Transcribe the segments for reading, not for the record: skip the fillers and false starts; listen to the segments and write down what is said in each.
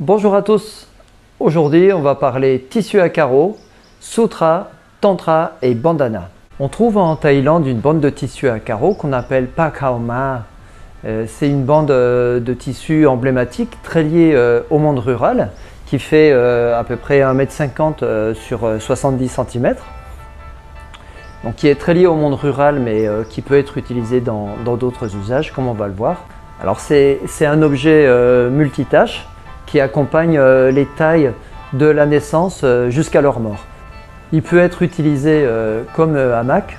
Bonjour à tous, aujourd'hui on va parler tissu à carreaux, sutra, tantra et bandana. On trouve en Thaïlande une bande de tissu à carreaux qu'on appelle Pa Khao Ma. C'est une bande de tissu emblématique très liée au monde rural qui fait à peu près 1,50 m sur 70 cm. Donc qui est très lié au monde rural mais qui peut être utilisé dans d'autres usages comme on va le voir. Alors c'est un objet multitâche qui accompagne les Thaïs de la naissance jusqu'à leur mort. Il peut être utilisé comme hamac.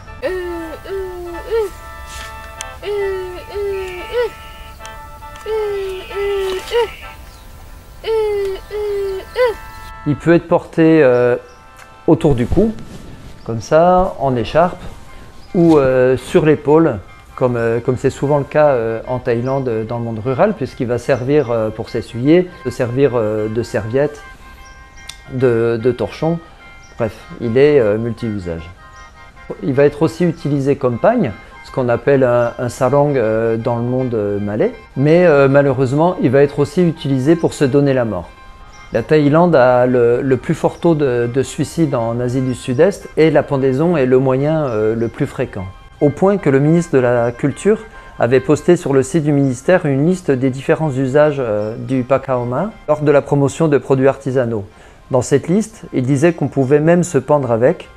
Il peut être porté autour du cou, comme ça, en écharpe, ou sur l'épaule, comme c'est souvent le cas en Thaïlande dans le monde rural, puisqu'il va servir pour s'essuyer, servir de serviette, de torchon. Bref, il est multi-usage. Il va être aussi utilisé comme pagne, ce qu'on appelle un sarong dans le monde malais, mais malheureusement, il va être aussi utilisé pour se donner la mort. La Thaïlande a le plus fort taux de suicide en Asie du Sud-Est et la pendaison est le moyen le plus fréquent. Au point que le ministre de la Culture avait posté sur le site du ministère une liste des différents usages du Pa Khao Ma lors de la promotion de produits artisanaux. Dans cette liste, il disait qu'on pouvait même se pendre avec.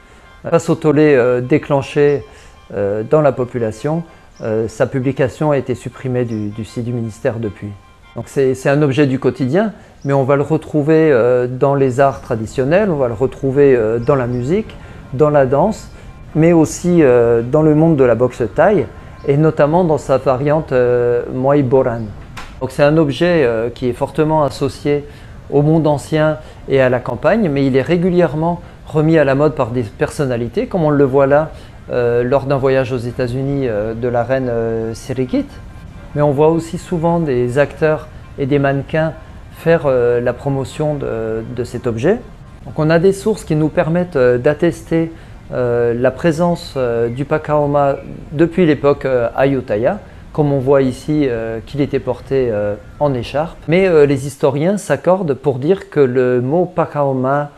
Face au tollé déclenché dans la population, sa publication a été supprimée du site du ministère depuis. Donc c'est un objet du quotidien, mais on va le retrouver dans les arts traditionnels, on va le retrouver dans la musique, dans la danse, mais aussi dans le monde de la boxe thaï, et notamment dans sa variante Muay Boran. Donc c'est un objet qui est fortement associé au monde ancien et à la campagne, mais il est régulièrement remis à la mode par des personnalités, comme on le voit là lors d'un voyage aux États-Unis de la reine Sirikit. Mais on voit aussi souvent des acteurs et des mannequins faire la promotion de cet objet. Donc on a des sources qui nous permettent d'attester la présence du Pa Khao Ma depuis l'époque Ayutthaya, comme on voit ici qu'il était porté en écharpe. Mais les historiens s'accordent pour dire que le mot Pa Khao Ma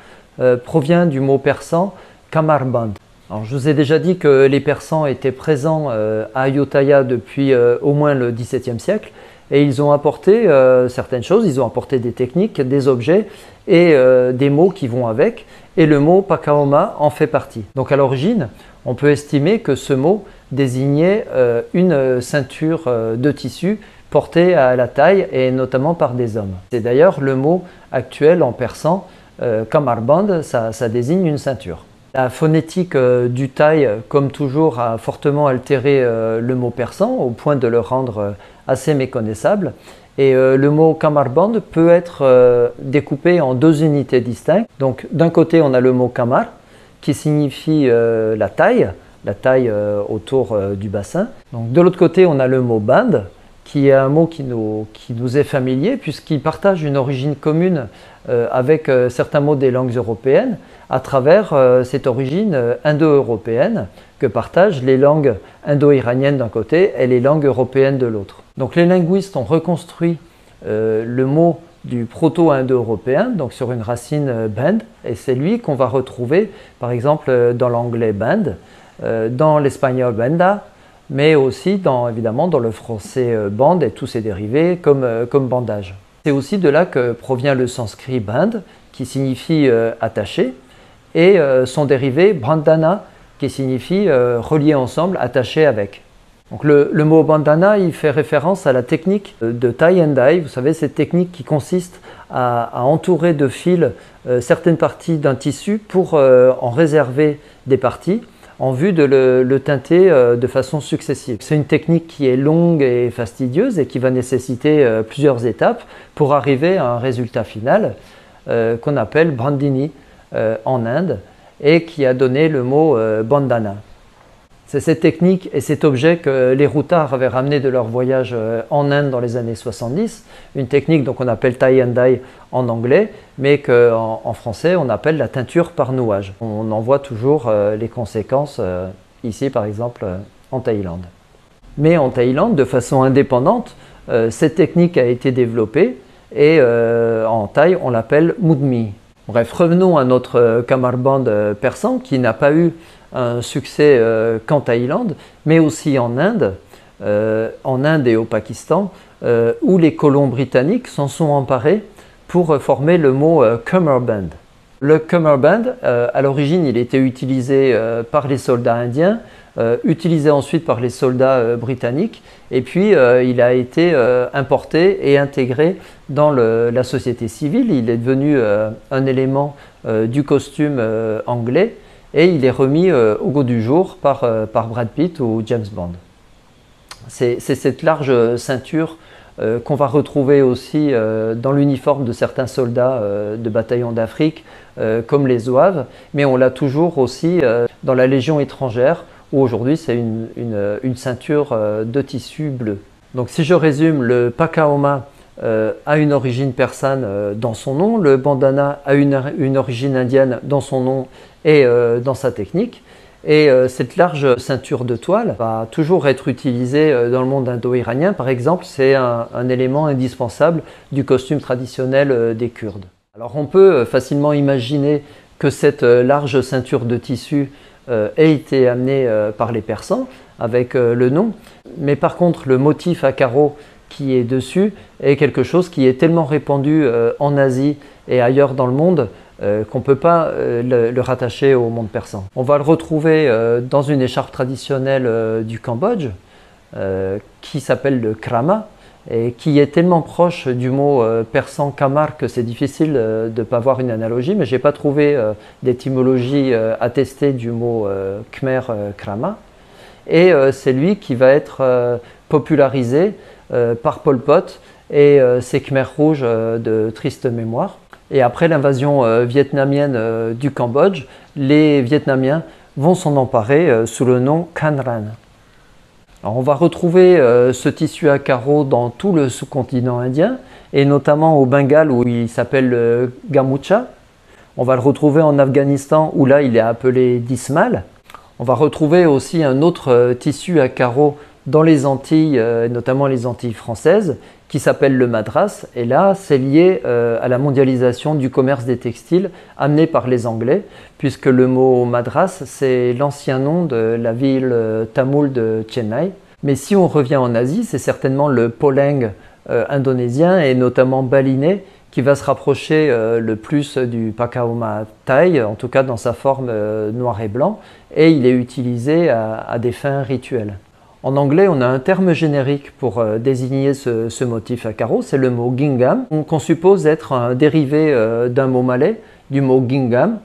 provient du mot persan Kamarband. Alors, je vous ai déjà dit que les Persans étaient présents à Ayutthaya depuis au moins le XVIIe siècle et ils ont apporté certaines choses, ils ont apporté des techniques, des objets et des mots qui vont avec, et le mot Pa Khao Ma en fait partie. Donc à l'origine, on peut estimer que ce mot désignait une ceinture de tissu portée à la taille et notamment par des hommes. C'est d'ailleurs le mot actuel en persan, Kamarband, ça désigne une ceinture. La phonétique du thaï, comme toujours, a fortement altéré le mot persan au point de le rendre assez méconnaissable. Et le mot Kamarband peut être découpé en deux unités distinctes. Donc d'un côté, on a le mot Kamar, qui signifie la taille autour du bassin. Donc de l'autre côté, on a le mot Band, qui est un mot qui nous est familier, puisqu'il partage une origine commune avec certains mots des langues européennes, à travers cette origine indo-européenne que partagent les langues indo-iraniennes d'un côté et les langues européennes de l'autre. Donc les linguistes ont reconstruit le mot du proto-indo-européen, donc sur une racine band, et c'est lui qu'on va retrouver par exemple dans l'anglais band, dans l'espagnol banda, mais aussi évidemment dans le français bande et tous ses dérivés comme bandage. C'est aussi de là que provient le sanskrit band, qui signifie attaché, et son dérivé bandana, qui signifie relié ensemble, attaché avec. Donc le mot bandana, il fait référence à la technique de tie and dye. Vous savez, cette technique qui consiste à entourer de fils certaines parties d'un tissu pour en réserver des parties, en vue de le teinter de façon successive. C'est une technique qui est longue et fastidieuse et qui va nécessiter plusieurs étapes pour arriver à un résultat final qu'on appelle bandini en Inde et qui a donné le mot bandana. C'est cette technique et cet objet que les routards avaient ramené de leur voyage en Inde dans les années 70, une technique qu'on appelle tie and dye en anglais, mais qu'en français on appelle la teinture par nouage. On en voit toujours les conséquences ici par exemple en Thaïlande. Mais en Thaïlande, de façon indépendante, cette technique a été développée et en thaï on l'appelle mudmi. Bref, revenons à notre kamarband persan qui n'a pas eu un succès qu'en Thaïlande, mais aussi en Inde et au Pakistan, où les colons britanniques s'en sont emparés pour former le mot kamarband. Le kamarband, à l'origine, il était utilisé par les soldats indiens, utilisé ensuite par les soldats britanniques, et puis il a été importé et intégré dans la société civile. Il est devenu un élément du costume anglais, et il est remis au goût du jour par Brad Pitt ou James Bond. C'est cette large ceinture qu'on va retrouver aussi dans l'uniforme de certains soldats de bataillons d'Afrique, comme les Zouaves, mais on l'a toujours aussi dans la Légion étrangère, où aujourd'hui c'est une ceinture de tissu bleu. Donc si je résume, le Pakaoma a une origine persane dans son nom, le bandana a une origine indienne dans son nom et dans sa technique. Et cette large ceinture de toile va toujours être utilisée dans le monde indo-iranien. Par exemple, c'est un élément indispensable du costume traditionnel des Kurdes. Alors on peut facilement imaginer que cette large ceinture de tissu ait été amenée par les Persans avec le nom. Mais par contre, le motif à carreaux qui est dessus est quelque chose qui est tellement répandu en Asie et ailleurs dans le monde qu'on ne peut pas le rattacher au monde persan. On va le retrouver dans une écharpe traditionnelle du Cambodge qui s'appelle le krama et qui est tellement proche du mot persan kamar que c'est difficile de ne pas avoir une analogie, mais je n'ai pas trouvé d'étymologie attestée du mot khmer krama. Et c'est lui qui va être popularisé par Pol Pot et ses Khmers rouges de triste mémoire. Et après l'invasion vietnamienne du Cambodge, les Vietnamiens vont s'en emparer sous le nom Khan Ran. Alors on va retrouver ce tissu à carreaux dans tout le sous-continent indien, et notamment au Bengale où il s'appelle gamucha. On va le retrouver en Afghanistan où là il est appelé dismal. On va retrouver aussi un autre tissu à carreaux dans les Antilles, notamment les Antilles françaises, qui s'appelle le madras. Et là, c'est lié à la mondialisation du commerce des textiles amené par les Anglais, puisque le mot madras, c'est l'ancien nom de la ville tamoule de Chennai. Mais si on revient en Asie, c'est certainement le poleng indonésien et notamment balinais qui va se rapprocher le plus du Pakaoma thaï, en tout cas dans sa forme noir et blanc, et il est utilisé à des fins rituelles. En anglais, on a un terme générique pour désigner ce motif à carreaux, c'est le mot gingham, qu'on suppose être un dérivé d'un mot malais, du mot gingham,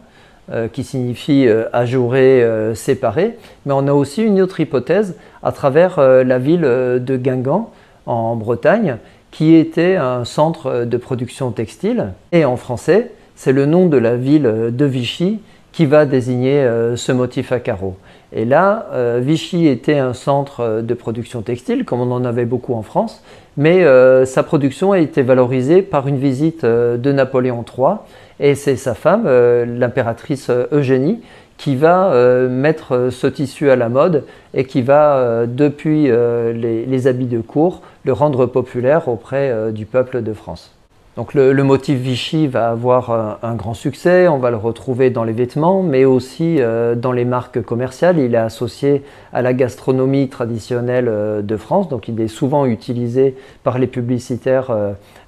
qui signifie ajouré, séparé. Mais on a aussi une autre hypothèse à travers la ville de Guingamp, en Bretagne, qui était un centre de production textile. Et en français, c'est le nom de la ville de Vichy qui va désigner ce motif à carreaux. Et là, Vichy était un centre de production textile, comme on en avait beaucoup en France, mais sa production a été valorisée par une visite de Napoléon III, et c'est sa femme, l'impératrice Eugénie, qui va mettre ce tissu à la mode et qui va, depuis les habits de cour, le rendre populaire auprès du peuple de France. Donc le motif Vichy va avoir un grand succès, on va le retrouver dans les vêtements, mais aussi dans les marques commerciales. Il est associé à la gastronomie traditionnelle de France, donc il est souvent utilisé par les publicitaires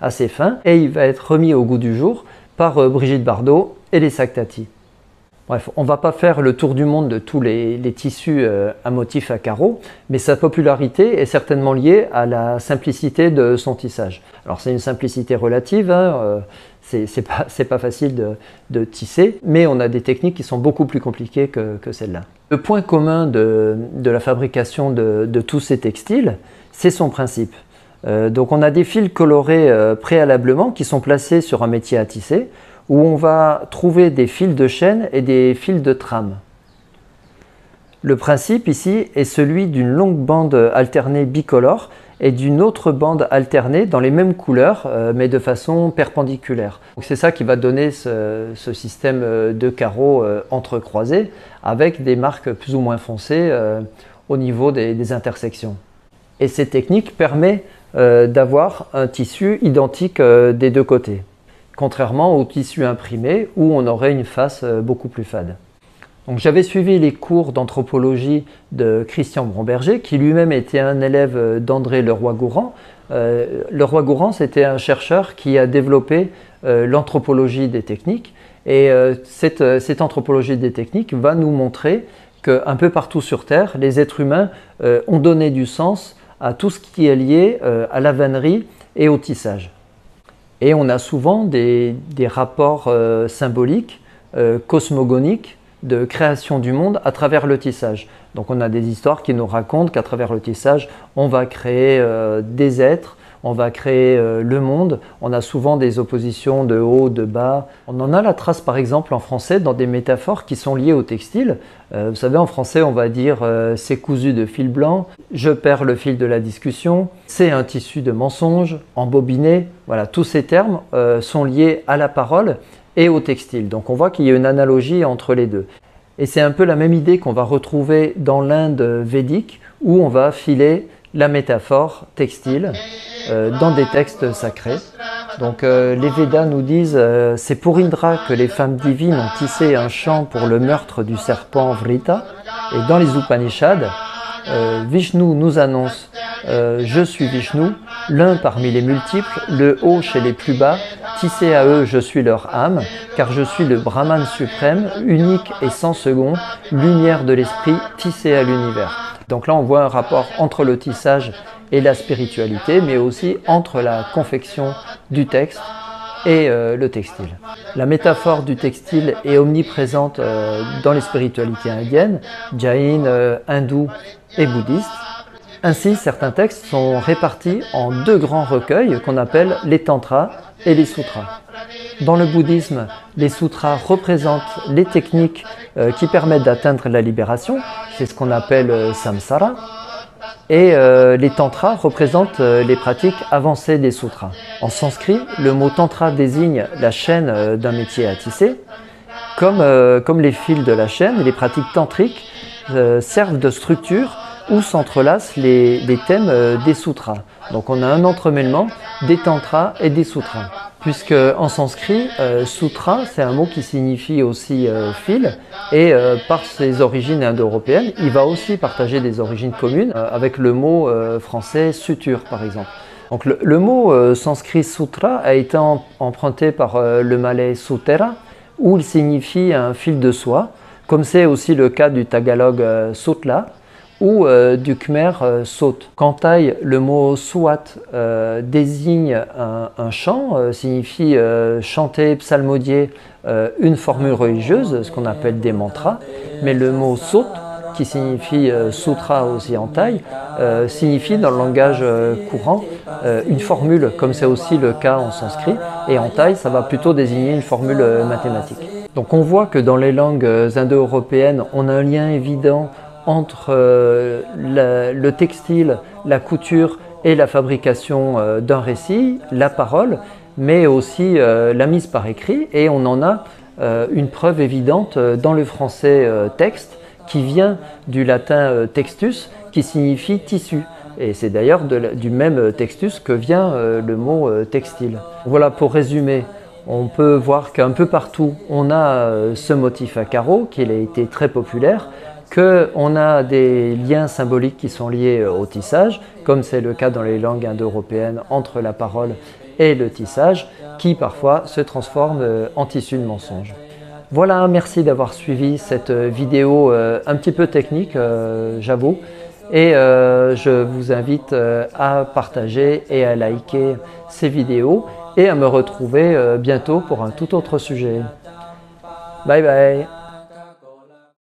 à ses fins, et il va être remis au goût du jour par Brigitte Bardot et les Sac Tati. Bref, on ne va pas faire le tour du monde de tous les tissus à motif à carreaux, mais sa popularité est certainement liée à la simplicité de son tissage. Alors c'est une simplicité relative, hein, c'est pas facile de tisser, mais on a des techniques qui sont beaucoup plus compliquées que celle-là. Le point commun de la fabrication de tous ces textiles, c'est son principe. Donc on a des fils colorés préalablement qui sont placés sur un métier à tisser, où on va trouver des fils de chaîne et des fils de trame. Le principe ici est celui d'une longue bande alternée bicolore et d'une autre bande alternée dans les mêmes couleurs, mais de façon perpendiculaire. C'est ça qui va donner ce système de carreaux entrecroisés avec des marques plus ou moins foncées au niveau des intersections. Et cette technique permet d'avoir un tissu identique des deux côtés, contrairement au tissu imprimé où on aurait une face beaucoup plus fade. Donc j'avais suivi les cours d'anthropologie de Christian Bromberger, qui lui-même était un élève d'André Leroi-Gourhan. Leroi-Gourhan, c'était un chercheur qui a développé l'anthropologie des techniques. Et cette anthropologie des techniques va nous montrer qu'un peu partout sur Terre, les êtres humains ont donné du sens à tout ce qui est lié à la vannerie et au tissage. Et on a souvent des rapports symboliques, cosmogoniques, de création du monde à travers le tissage. Donc on a des histoires qui nous racontent qu'à travers le tissage, on va créer des êtres, on va créer le monde. On a souvent des oppositions de haut, de bas. On en a la trace par exemple en français dans des métaphores qui sont liées au textile. Vous savez, en français on va dire c'est cousu de fil blanc, je perds le fil de la discussion, c'est un tissu de mensonge, embobiné. Voilà, tous ces termes sont liés à la parole et au textile. Donc on voit qu'il y a une analogie entre les deux. Et c'est un peu la même idée qu'on va retrouver dans l'Inde védique où on va filer la métaphore textile dans des textes sacrés. Donc les Védas nous disent c'est pour Indra que les femmes divines ont tissé un chant pour le meurtre du serpent Vrita. Et dans les Upanishads, Vishnu nous annonce je suis Vishnu, l'un parmi les multiples, le haut chez les plus bas, tissé à eux je suis leur âme, car je suis le Brahman suprême, unique et sans second, lumière de l'esprit tissé à l'univers. Donc là on voit un rapport entre le tissage et la spiritualité, mais aussi entre la confection du texte et le textile. La métaphore du textile est omniprésente dans les spiritualités indiennes, jaïnes, hindoues et bouddhistes. Ainsi, certains textes sont répartis en deux grands recueils qu'on appelle les tantras et les sutras. Dans le bouddhisme, les sutras représentent les techniques qui permettent d'atteindre la libération, c'est ce qu'on appelle samsara. Et les tantras représentent les pratiques avancées des sutras. En sanskrit, le mot tantra désigne la chaîne d'un métier à tisser. Comme les fils de la chaîne, les pratiques tantriques servent de structure où s'entrelacent les thèmes des sutras. Donc on a un entremêlement des tantras et des sutras. Puisque en sanskrit, sutra, c'est un mot qui signifie aussi fil, et par ses origines indo-européennes, il va aussi partager des origines communes avec le mot français suture par exemple. Donc le mot sanskrit sutra a été emprunté par le malais sutera, où il signifie un fil de soie, comme c'est aussi le cas du tagalog sutla, ou du khmer saute. Quant à le mot suat désigne un chant, signifie chanter, psalmodier une formule religieuse, ce qu'on appelle des mantras, mais le mot saute, qui signifie sutra aussi en thaï, signifie dans le langage courant une formule, comme c'est aussi le cas en sanskrit, et en thaï ça va plutôt désigner une formule mathématique. Donc on voit que dans les langues indo-européennes, on a un lien évident entre le textile, la couture et la fabrication d'un récit, la parole, mais aussi la mise par écrit. Et on en a une preuve évidente dans le français texte, qui vient du latin textus, qui signifie tissu. Et c'est d'ailleurs du même textus que vient le mot textile. Voilà, pour résumer, on peut voir qu'un peu partout, on a ce motif à carreaux, qui a été très populaire, qu'on a des liens symboliques qui sont liés au tissage, comme c'est le cas dans les langues indo-européennes entre la parole et le tissage, qui parfois se transforment en tissu de mensonge. Voilà, merci d'avoir suivi cette vidéo un petit peu technique, j'avoue, et je vous invite à partager et à liker ces vidéos et à me retrouver bientôt pour un tout autre sujet. Bye bye!